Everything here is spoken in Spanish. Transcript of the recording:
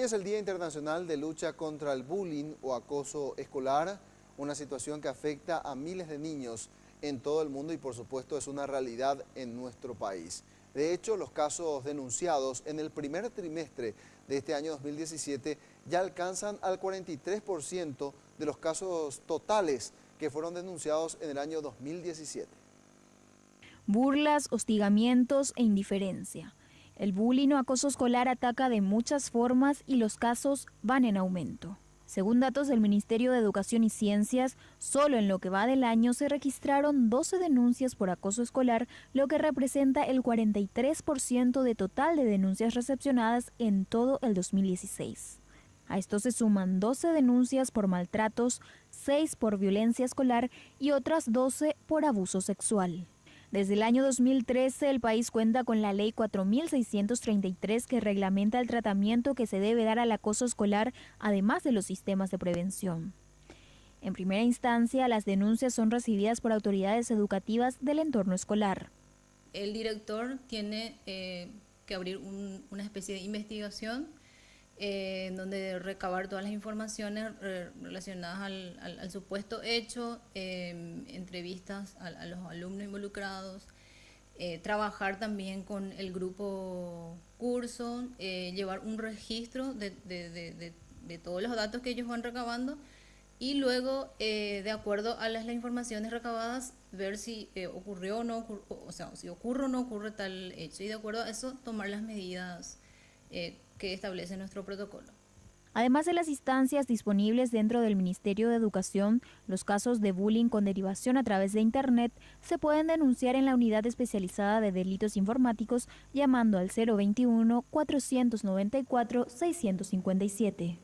es el Día Internacional de Lucha contra el Bullying o Acoso Escolar, una situación que afecta a miles de niños en todo el mundo y por supuesto es una realidad en nuestro país. De hecho, los casos denunciados en el primer trimestre de este año 2017 ya alcanzan al 43% de los casos totales que fueron denunciados en el año 2017. Burlas, hostigamientos e indiferencia. El bullying o acoso escolar ataca de muchas formas y los casos van en aumento. Según datos del Ministerio de Educación y Ciencias, solo en lo que va del año se registraron 12 denuncias por acoso escolar, lo que representa el 43% de total de denuncias recepcionadas en todo el 2016. A esto se suman 12 denuncias por maltratos, 6 por violencia escolar y otras 12 por abuso sexual. Desde el año 2013, el país cuenta con la Ley 4.633 que reglamenta el tratamiento que se debe dar al acoso escolar, además de los sistemas de prevención. En primera instancia, las denuncias son recibidas por autoridades educativas del entorno escolar. El director tiene que abrir una especie de investigación donde recabar todas las informaciones relacionadas al supuesto hecho, entrevistas a los alumnos involucrados, trabajar también con el grupo curso, llevar un registro de todos los datos que ellos van recabando y luego, de acuerdo a las informaciones recabadas, ver si ocurrió o no, o sea, si ocurre o no ocurre tal hecho y de acuerdo a eso tomar las medidas que establece nuestro protocolo. Además de las instancias disponibles dentro del Ministerio de Educación, los casos de bullying con derivación a través de Internet se pueden denunciar en la Unidad Especializada de Delitos Informáticos llamando al 021 494 657.